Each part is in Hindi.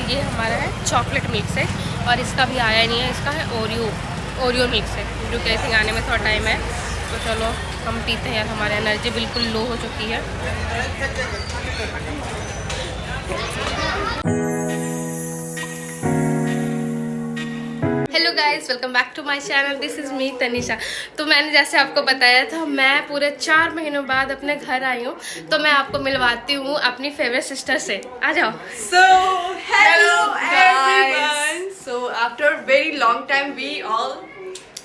ये हमारा है चॉकलेट मिल्क शेक और इसका भी आया नहीं है, इसका है ओरियो मिल्क शेक जो कैसे आने में थोड़ा टाइम है। तो चलो हम पीते हैं यार, हमारी एनर्जी बिल्कुल लो हो चुकी है। Hello guys, welcome back to my channel, this is me Tanisha. तो मैंने जैसे आपको बताया था, मैं पूरे 4 महीनों बाद अपने घर आई हूँ, तो मैं आपको मिलवाती हूँ अपनी फेवरेट सिस्टर से। आ जाओ। So hello everyone. So after very long time we all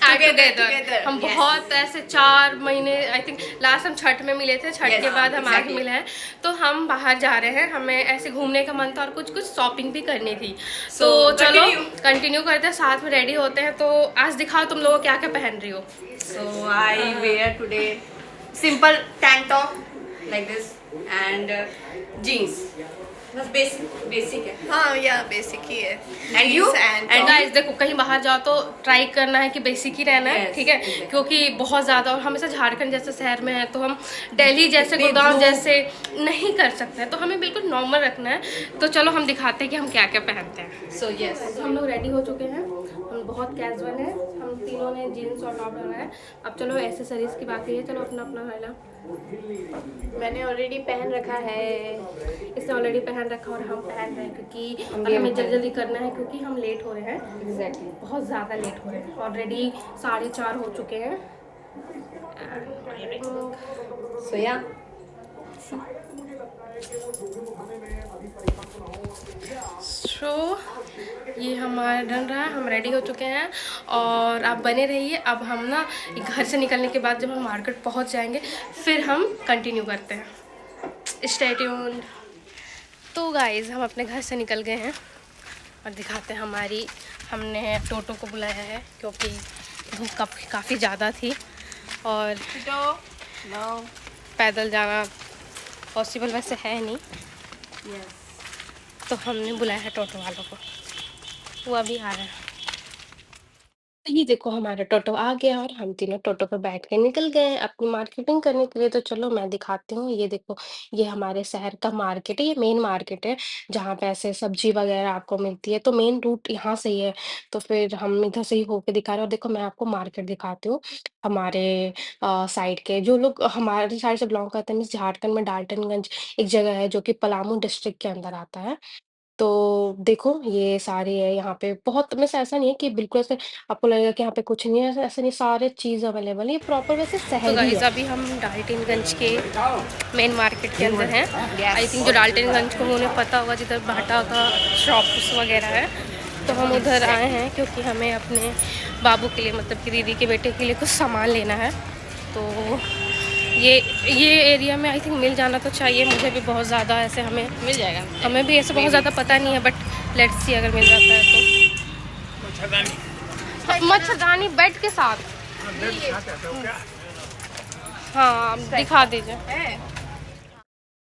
together. हम Yes. बहुत ऐसे 4 महीने, आई थिंक लास्ट हम छठ में मिले थे, छठ Yes, के बाद हम आज exactly. मिले हैं। तो हम बाहर जा रहे हैं, हमें ऐसे घूमने का मन था और कुछ शॉपिंग भी करनी थी। So, तो चलो continue. कंटिन्यू करते हैं, साथ में रेडी होते हैं। तो आज दिखाओ तुम लोग क्या क्या पहन रही हो। So I wear today simple tank top like this and jeans. बस basic है. हाँ या बेसिक ही है। And you? एंड गाइस देखो, कहीं बाहर जाओ तो ट्राई करना है कि बेसिक ही रहना है, Yes, ठीक है? exactly. क्योंकि बहुत ज़्यादा, और हमेशा झारखंड जैसे शहर में है तो हम दिल्ली जैसे, इतनी गुड़गांव धूप। जैसे नहीं कर सकते हैं, तो हमें बिल्कुल नॉर्मल रखना है। तो चलो हम दिखाते हैं कि हम क्या क्या पहनते हैं। So yes. तो हम लोग रेडी हो चुके हैं, हम बहुत कैजुअल हैं, हम तीनों ने जीन्स और टॉप डाला है। अब चलो एसेसरीज की बात है, चलो अपना अपना डाला। मैंने ऑलरेडी पहन रखा है। इसने ऑलरेडी पहन रखा और हम पहन रहे हैं क्योंकि हम और ये हमें पहन जल्दी जल्दी करना है क्योंकि हम लेट हो रहे हैं, Exactly. बहुत ज़्यादा लेट हो रहे हैं। ऑलरेडी 4:30 हो चुके हैं। So yeah. सो ये हमारा डन रहा है, हम रेडी हो चुके हैं और आप बने रहिए। अब हम ना घर से निकलने के बाद जब हम मार्केट पहुंच जाएंगे फिर हम कंटिन्यू करते हैं। Stay tuned. तो गाइस हम अपने घर से निकल गए हैं और दिखाते हैं हमने टोटो को बुलाया है क्योंकि धूप काफ़ी ज़्यादा थी और No. पैदल जाना पॉसिबल वैसे है नहीं, Yes. तो हमने बुलाया है टोटो वालों को, वो अभी आ रहे हैं। तो ये देखो हमारा टोटो आ गया और हम तीनों टोटो पे बैठ के निकल गए हैं अपनी मार्केटिंग करने के लिए। तो चलो मैं दिखाती हूँ, ये देखो ये हमारे शहर का मार्केट है, ये मेन मार्केट है जहाँ पे ऐसे सब्जी वगैरह आपको मिलती है। तो मेन रूट यहाँ से ही है, तो फिर हम इधर से ही होके दिखा रहे हैं। और देखो मैं आपको मार्केट दिखाती हूँ हमारे साइड के, जो लोग हमारे साइड से बिलोंग करते हैं, मीन्स झारखंड में डाल्टनगंज एक जगह है जो कि पलामू डिस्ट्रिक्ट के अंदर आता है। तो देखो ये सारे है यहाँ पे, बहुत वैसे ऐसा नहीं है कि बिल्कुल ऐसे आपको लगेगा कि यहाँ पे कुछ नहीं है, ऐसा ऐसा नहीं, सारे चीज़ अवेलेबल है, ये प्रॉपर वैसे तो शहर ही गाइस है। अभी हम डाल्टनगंज के मेन मार्केट के अंदर हैं। आई थिंक जो डाल्टनगंज को उन्हें पता होगा, जिधर बाटा का शॉप्स वगैरह है, तो हम उधर आए हैं क्योंकि हमें अपने बाबू के लिए, मतलब कि दीदी के बेटे के लिए कुछ सामान लेना है। तो ये एरिया में आई थिंक मिल जाना तो चाहिए, मुझे भी बहुत ज़्यादा ऐसे हमें मिल जाएगा। हमें भी ऐसे बहुत ज़्यादा पता नहीं है, बट लेट्स सी अगर मिल जाता है तो। मच्छरदानी बेड के साथ, हाँ दिखा दीजिए।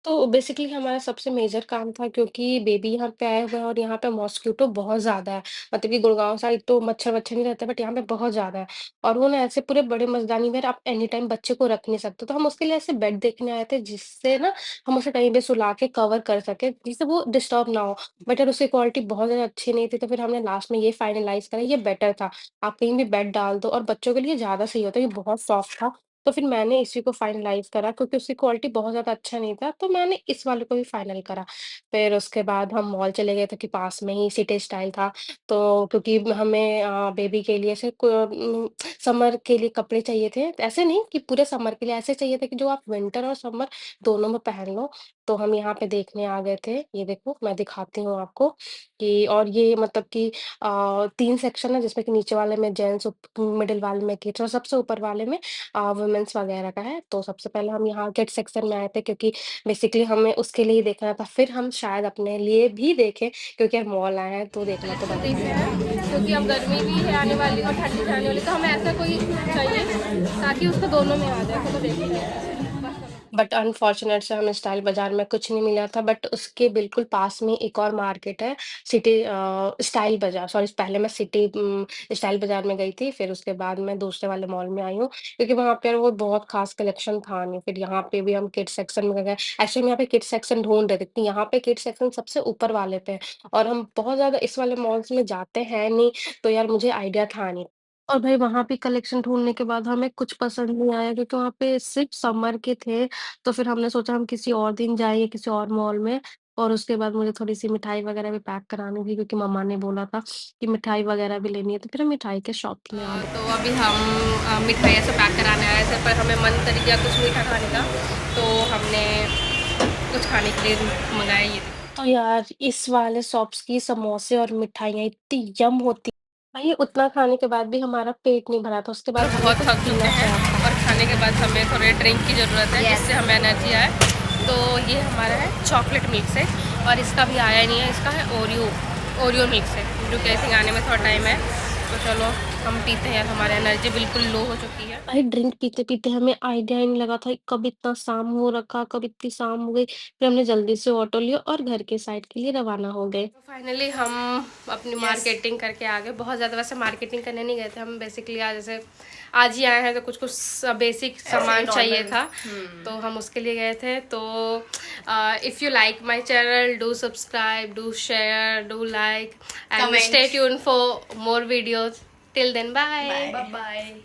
तो बेसिकली हमारा सबसे मेजर काम था क्योंकि बेबी यहाँ पे आए हुए हैं और यहाँ पे मॉस्किटो बहुत ज़्यादा है। मतलब कि गुड़गांव साइड तो मच्छर वच्छर नहीं रहते, बट यहाँ पे बहुत ज़्यादा है। और वो ना ऐसे पूरे बड़े मच्छरदानी में आप एनी टाइम बच्चे को रख नहीं सकते, तो हम उसके लिए ऐसे बेड देखने आए थे जिससे ना हम उसे कहीं पे सुला के कवर कर सके, जिससे वो डिस्टर्ब ना हो। बट यार उसकी क्वालिटी बहुत ज़्यादा अच्छी नहीं थी, तो फिर हमने लास्ट में ये फाइनलाइज करा, ये बेटर था। आप कहीं भी बेड डाल दो और बच्चों के लिए ज़्यादा सही होता है, ये बहुत सॉफ्ट था। तो फिर मैंने इसी को फाइनलाइज़ करा क्योंकि उसकी क्वालिटी बहुत ज़्यादा अच्छा नहीं था, तो मैंने इस वाले को भी फाइनल करा। फिर उसके बाद हम मॉल चले गए थे कि पास में ही सिटी स्टाइल था, तो क्योंकि हमें बेबी के लिए ऐसे समर के लिए कपड़े चाहिए थे। ऐसे नहीं कि पूरे समर के लिए, ऐसे चाहिए थे कि जो आप विंटर और समर दोनों में पहन लो। तो हम यहाँ पे देखने आ गए थे, ये देखो मैं दिखाती हूँ आपको कि, और ये मतलब कि 3 सेक्शन है जिसमें कि नीचे वाले में जेंट्स, मिडल वाले में किड्स और सबसे ऊपर वाले में वुमेन्स वगैरह का है। तो सबसे पहले हम यहाँ किड्स सेक्शन में आए थे क्योंकि बेसिकली हमें उसके लिए ही देखना था। फिर हम शायद अपने लिए भी देखें क्योंकि हम मॉल आए हैं तो देखना तो बनता देखते ही है। हैं क्योंकि अब गर्मी भी है आने वाली और ठंड भी आने वाली, तो हमें ऐसा कोई चाहिए ताकि उसको दोनों में आ जाए। तो देखते हैं। बट अनफॉर्चुनेट से हमें स्टाइल बाज़ार में कुछ नहीं मिला था, बट उसके बिल्कुल पास में एक और मार्केट है, सिटी स्टाइल बाज़ार, सॉरी पहले मैं सिटी स्टाइल बाज़ार में गई थी, फिर उसके बाद मैं दूसरे वाले मॉल में आई हूँ, क्योंकि वहाँ पे वो बहुत ख़ास कलेक्शन था नहीं, फिर यहाँ पे भी हम किड्स सेक्शन में गए। एक्चुअली हम यहाँ पे किड्स सेक्शन ढूँढ रहे थे, कि यहाँ पे किड्स सेक्शन सबसे ऊपर वाले पे है और हम बहुत ज़्यादा इस वाले मॉल्स में जाते हैं नहीं, तो यार मुझे आइडिया था नहीं। और भाई वहाँ पे कलेक्शन ढूँढने के बाद हमें कुछ पसंद नहीं आया, क्योंकि वहाँ पे सिर्फ़ समर के थे, तो फिर हमने सोचा हम किसी और दिन जाएँगे किसी और मॉल में। और उसके बाद मुझे थोड़ी-सी मिठाई वग़ैरह भी पैक करानी थी, क्योंकि मम्मा ने बोला था कि मिठाई वग़ैरह भी लेनी है, तो फिर हम मिठाई के शॉप में आ गए। तो अभी हम मिठाई ऐसे पैक कराने आए थे, पर हमें मन कर गया कुछ मीठा खाने का, तो हमने कुछ खाने के लिए मंगाया ये। तो यार इस वाले शॉप्स की समोसे और मिठाइयाँ इतनी यम होती, भाई उतना खाने के बाद भी हमारा पेट नहीं भरा था, उसके और बाद हमें बहुत कुछ थक चुके पीना हैं चाह था। और खाने के बाद हमें थोड़े ड्रिंक की ज़रूरत है जिससे हमें एनर्जी आए। तो ये हमारा है चॉकलेट मिल्क शेक, और इसका भी आया नहीं है, इसका है ओरियो मिल्क शेक, जो कि आई थिंक आने में थोड़ा टाइम है। तो चलो हम पीते हैं, हमारी एनर्जी बिल्कुल लो हो चुकी है। भाई ड्रिंक पीते-पीते हमें आइडिया ही नहीं लगा था कब इतना शाम हो रखा, कब इतनी शाम हो गई। फिर हमने जल्दी से ऑटो लिया और घर के साइड के लिए रवाना हो गए। तो फाइनली हम अपनी मार्केटिंग करके आ गए। बहुत ज़्यादा वैसे मार्केटिंग करने नहीं गए थे हम, बेसिकली आज जैसे आज ही आए हैं, तो कुछ कुछ बेसिक सामान चाहिए था, तो हम उसके लिए गए थे। तो if you like my channel, do subscribe, do share, do like and Comment. Stay tune for more videos. Till then bye Bye bye.